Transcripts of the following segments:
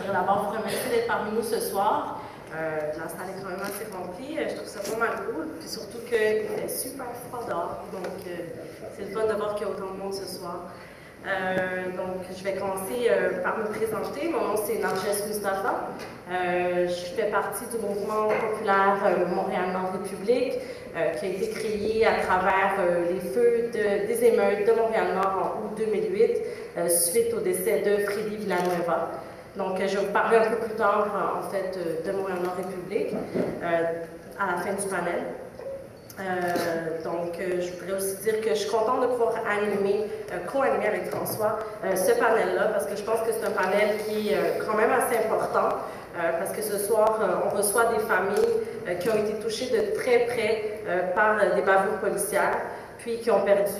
voudrais d'abord vous remercier d'être parmi nous ce soir. La salle est quand même assez remplie. Je trouve ça pas mal cool. Puis surtout qu'il fait super froid dehors. Donc, c'est le fun de voir qu'il y a autant de monde ce soir. Donc, je vais commencer par me présenter. Mon nom, c'est Narges Mustafa. Je fais partie du mouvement populaire Montréal-Nord République, qui a été créé à travers les feux des émeutes de Montréal-Nord en août 2008, suite au décès de Freddy Villanueva. Donc, je vais vous parler un peu plus tard, en fait, de Montréal-Nord République, à la fin du panel. Je voudrais aussi dire que je suis contente de pouvoir co-animer avec François ce panel-là, parce que je pense que c'est un panel qui est quand même assez important, parce que ce soir, on reçoit des familles qui ont été touchées de très près par des bavures policières, puis qui ont perdu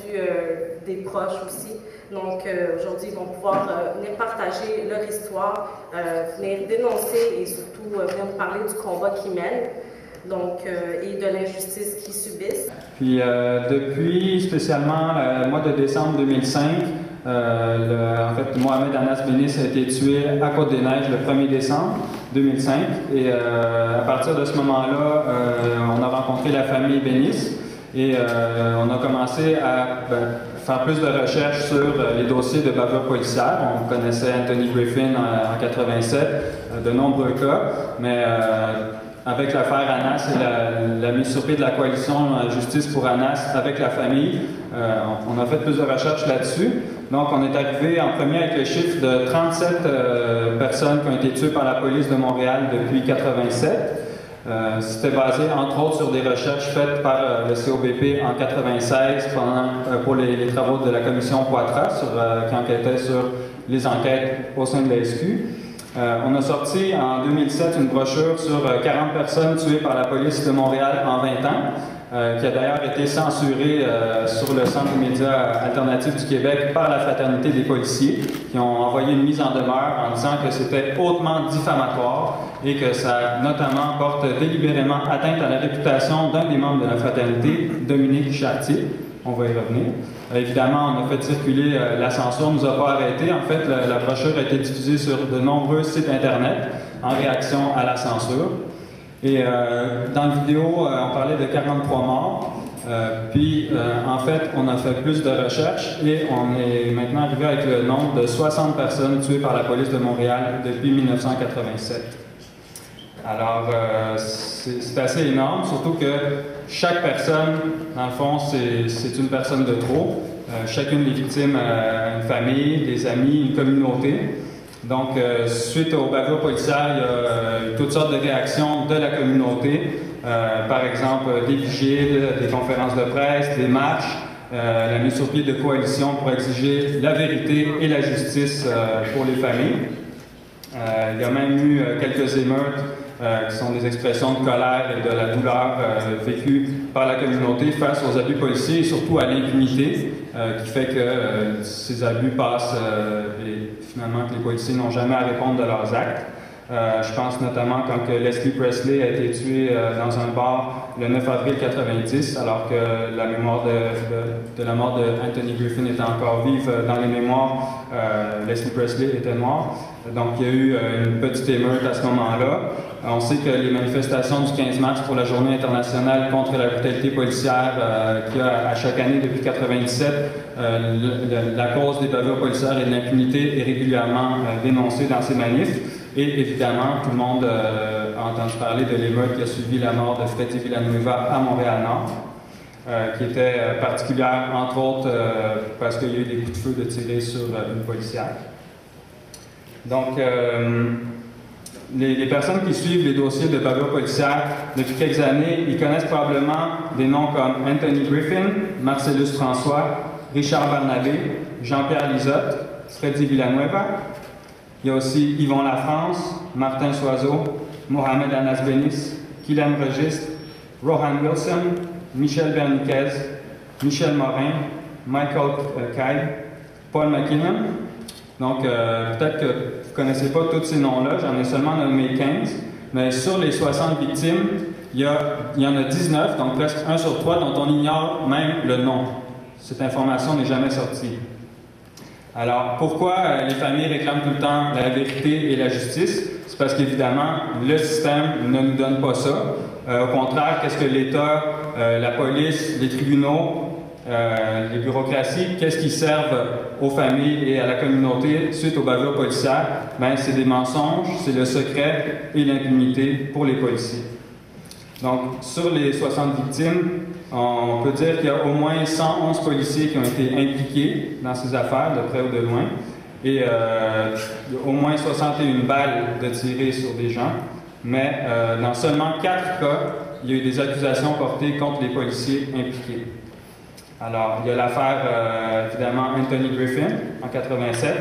des proches aussi. Donc, aujourd'hui, ils vont pouvoir venir partager leur histoire, venir dénoncer et surtout venir nous parler du combat qu'ils mènent. Donc, et de l'injustice qu'ils subissent. Puis depuis spécialement le mois de décembre 2005, en fait, Mohamed Anas Benis a été tué à Côte-des-Neiges le 1er décembre 2005. Et à partir de ce moment-là, on a rencontré la famille Benis et on a commencé à faire plus de recherches sur les dossiers de bavures policières. On connaissait Anthony Griffin en 87, de nombreux cas, mais avec l'affaire Anas et la mise sur pied de la coalition Justice pour Anas avec la famille, on a fait plus de recherches là-dessus. Donc, on est arrivé en premier avec le chiffre de 37 personnes qui ont été tuées par la police de Montréal depuis 1987. C'était basé, entre autres, sur des recherches faites par le COBP en 1996 pour les travaux de la commission Poitras qui enquêtait sur les enquêtes au sein de la SQ. On a sorti en 2007 une brochure sur 40 personnes tuées par la police de Montréal en 20 ans, qui a d'ailleurs été censurée sur le Centre des médias alternatifs du Québec par la Fraternité des policiers, qui ont envoyé une mise en demeure en disant que c'était hautement diffamatoire et que ça, notamment, porte délibérément atteinte à la réputation d'un des membres de la fraternité, Dominique Chartier. On va y revenir. Évidemment, on a fait circuler la censure, ne nous a pas arrêtés. En fait, la brochure a été diffusée sur de nombreux sites Internet en réaction à la censure. Et dans la vidéo, on parlait de 43 morts. En fait, on a fait plus de recherches et on est maintenant arrivé avec le nombre de 60 personnes tuées par la police de Montréal depuis 1987. Alors, c'est assez énorme, surtout que chaque personne, dans le fond, c'est une personne de trop. Chacune des victimes a une famille, des amis, une communauté. Donc, suite aux bavures policières, il y a eu toutes sortes de réactions de la communauté. Par exemple, des vigiles, des conférences de presse, des marches, la mise sur pied de coalitions pour exiger la vérité et la justice pour les familles. Il y a même eu quelques émeutes qui sont des expressions de colère et de la douleur vécue par la communauté face aux abus policiers et surtout à l'impunité qui fait que ces abus passent et finalement que les policiers n'ont jamais à répondre de leurs actes. Je pense notamment quand Leslie Presley a été tué dans un bar le 9 avril 1990, alors que la mémoire de la mort de Anthony Griffin était encore vive dans les mémoires. Leslie Presley était mort. Donc il y a eu une petite émeute à ce moment-là. On sait que les manifestations du 15 mars pour la Journée internationale contre la brutalité policière qu'il y a à chaque année depuis 1997, la cause des bavures policières et de l'impunité est régulièrement dénoncée dans ces manifs. Et évidemment, tout le monde a entendu parler de l'émeute qui a suivi la mort de Freddy Villanueva à Montréal-Nord, qui était particulière, entre autres, parce qu'il y a eu des coups de feu de tirer sur une policière. Donc, les personnes qui suivent les dossiers de bavures policières depuis quelques années, ils connaissent probablement des noms comme Anthony Griffin, Marcellus François, Richard Barnabé, Jean-Pierre Lizotte, Freddy Villanueva. Il y a aussi Yvon Lafrance, Martin Soiseau, Mohamed Anas Benis, Kylian Registre, Rohan Wilson, Michel Berniquez, Michel Morin, Michael Kyle, Paul McKinnon. Donc, peut-être que vous ne connaissez pas tous ces noms-là, j'en ai seulement nommé 15, mais sur les 60 victimes, il y en a 19, donc presque 1 sur 3, dont on ignore même le nom. Cette information n'est jamais sortie. Alors, pourquoi les familles réclament tout le temps la vérité et la justice? C'est parce qu'évidemment, le système ne nous donne pas ça. Au contraire, qu'est-ce que l'État, la police, les tribunaux, les bureaucraties, qu'est-ce qu'ils servent aux familles et à la communauté suite aux bavures policières? Bien, c'est des mensonges, c'est le secret et l'impunité pour les policiers. Donc, sur les 60 victimes, on peut dire qu'il y a au moins 111 policiers qui ont été impliqués dans ces affaires, de près ou de loin, et il y a au moins 61 balles de tirées sur des gens, mais dans seulement 4 cas, il y a eu des accusations portées contre les policiers impliqués. Alors, il y a l'affaire, évidemment, Anthony Griffin, en 87,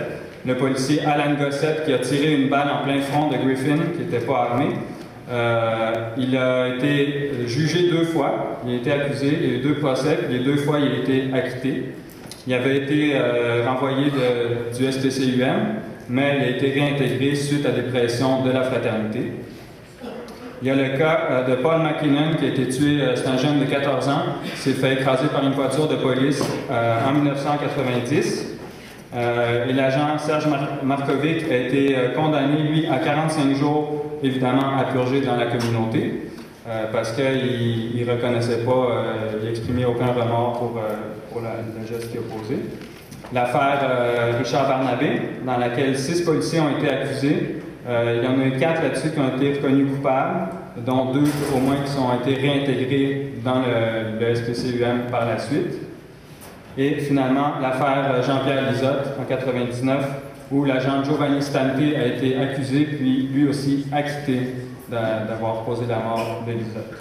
le policier Alan Gossett qui a tiré une balle en plein front de Griffin, qui n'était pas armé. Il a été jugé 2 fois, il a été accusé, il y a eu 2 procès, les 2 fois il a été acquitté. Il avait été renvoyé du SPCUM, mais il a été réintégré suite à des pressions de la fraternité. Il y a le cas de Paul McKinnon qui a été tué, c'est un jeune de 14 ans, qui s'est fait écraser par une voiture de police en 1990. Et l'agent Serge Markovic a été condamné, lui, à 45 jours, évidemment, à purger dans la communauté, parce qu'il ne reconnaissait pas, il n'exprimait aucun remords pour le geste qu'il a posé. L'affaire Richard Barnabé, dans laquelle 6 policiers ont été accusés. Il y en a eu 4 là-dessus qui ont été reconnus coupables, dont 2 au moins qui ont été réintégrés dans le SPCUM par la suite. Et finalement, l'affaire Jean-Pierre Lizotte, en 1999, où l'agent Giovanni Stante a été accusé, puis lui aussi acquitté d'avoir causé la mort de Lizotte.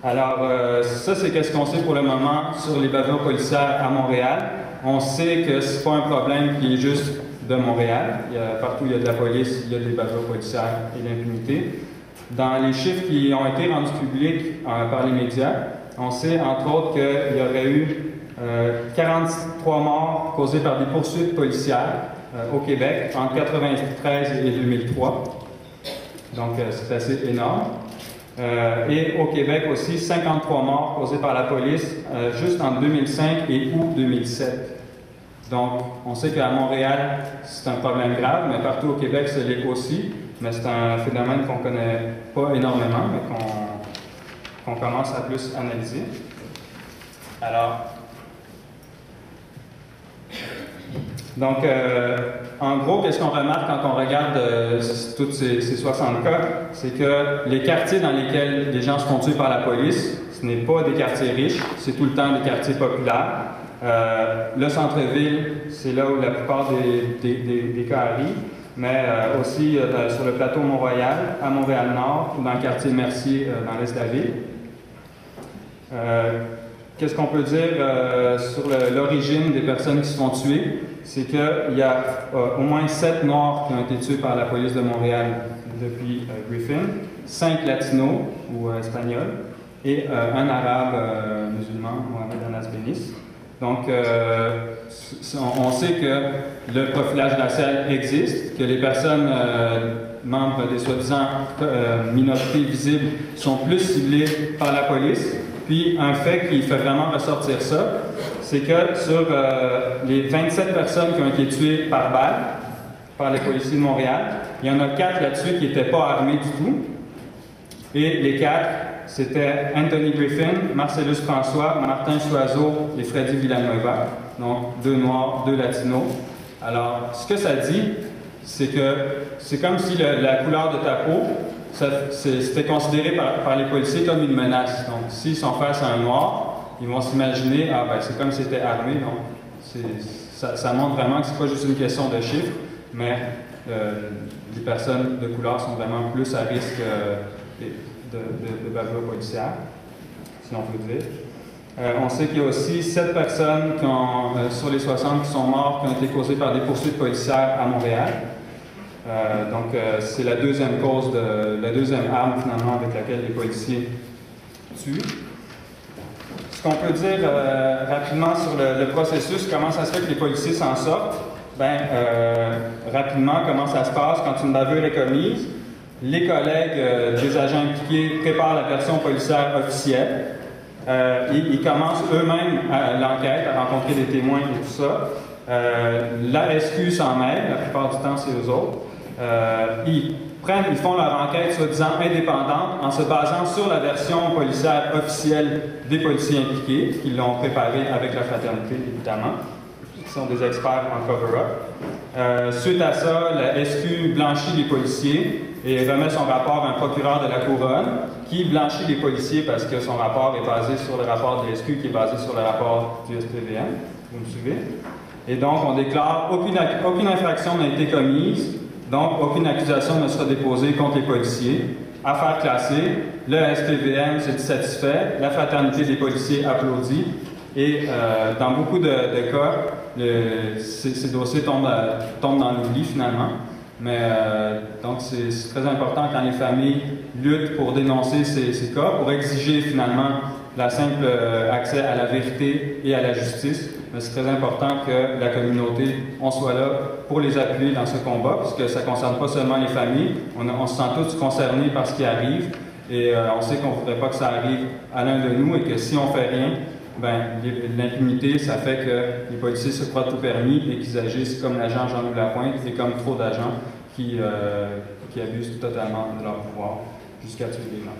Alors, ça, c'est qu'est-ce qu'on sait pour le moment sur les bavures policières à Montréal. On sait que ce n'est pas un problème qui est juste de Montréal. Partout où il y a de la police, il y a des bavures policières et l'impunité. Dans les chiffres qui ont été rendus publics par les médias, on sait entre autres qu'il y aurait eu 43 morts causées par des poursuites policières au Québec entre 1993 et 2003. Donc, c'est assez énorme. Et au Québec aussi, 53 morts causées par la police juste en 2005 et août 2007. Donc, on sait qu'à Montréal, c'est un problème grave, mais partout au Québec, c'est l'est aussi. Mais c'est un phénomène qu'on ne connaît pas énormément, mais qu'on commence à plus analyser. Alors, donc, en gros, qu'est-ce qu'on remarque quand on regarde tous ces 60 cas? C'est que les quartiers dans lesquels les gens se font tuer par la police, ce n'est pas des quartiers riches, c'est tout le temps des quartiers populaires. Le centre-ville, c'est là où la plupart des cas arrivent, mais aussi sur le plateau Mont-Royal, à Montréal-Nord, ou dans le quartier Mercier, dans l'est de la ville. Qu'est-ce qu'on peut dire sur l'origine des personnes qui se font tuer? C'est qu'il y a au moins 7 Noirs qui ont été tués par la police de Montréal depuis Griffin, 5 Latinos ou Espagnols, et un Arabe musulman, Mohamed Anas Benis. Donc, on sait que le profilage racial existe, que les personnes membres des soi-disant minorités visibles sont plus ciblées par la police. Puis, un fait qui fait vraiment ressortir ça, c'est que sur les 27 personnes qui ont été tuées par balle, par les policiers de Montréal, il y en a 4 là-dessus qui n'étaient pas armés du tout. Et les 4, c'était Anthony Griffin, Marcellus François, Martin Choiseau et Freddy Villanueva. Donc, 2 Noirs, 2 Latinos. Alors, ce que ça dit, c'est que c'est comme si la couleur de ta peau, c'était considéré par les policiers comme une menace. Donc, s'ils sont face à un Noir, ils vont s'imaginer, ah ben c'est comme si c'était armé. Donc, ça montre vraiment que c'est pas juste une question de chiffres, mais les personnes de couleur sont vraiment plus à risque de bavure policière, si on peut dire. On sait qu'il y a aussi 7 personnes sur les 60 qui sont mortes, qui ont été causées par des poursuites policières à Montréal. Donc, c'est la deuxième cause, la deuxième arme finalement avec laquelle les policiers tuent. Ce qu'on peut dire rapidement sur le processus, comment ça se fait que les policiers s'en sortent? Bien, rapidement, comment ça se passe quand une bavure est commise? Les collègues des agents impliqués préparent la version policière officielle. Ils commencent eux-mêmes l'enquête, à rencontrer des témoins et tout ça. La SQ s'en mêle, la plupart du temps c'est eux autres. Ils font leur enquête soi-disant indépendante en se basant sur la version policière officielle des policiers impliqués, qui l'ont préparée avec la fraternité évidemment, qui sont des experts en cover-up. Suite à ça, la SQ blanchit les policiers et remet son rapport à un procureur de la Couronne qui blanchit les policiers parce que son rapport est basé sur le rapport de l'SQ qui est basé sur le rapport du SPVM. Vous me suivez? Et donc, on déclare aucune infraction n'a été commise, donc aucune accusation ne sera déposée contre les policiers. Affaire classée, le SPVM s'est satisfait, la fraternité des policiers applaudit et dans beaucoup de cas, ces dossiers tombent dans l'oubli finalement. Mais donc c'est très important quand les familles luttent pour dénoncer ces cas, pour exiger finalement la simple accès à la vérité et à la justice. Mais c'est très important que la communauté, on soit là pour les appuyer dans ce combat, puisque ça ne concerne pas seulement les familles. On se sent tous concernés par ce qui arrive et on sait qu'on ne voudrait pas que ça arrive à l'un de nous et que si on ne fait rien, l'impunité, ça fait que les policiers se croient tout permis et qu'ils agissent comme l'agent Jean-Louis Lapointe et comme trop d'agents qui abusent totalement de leur pouvoir jusqu'à tuer les gens.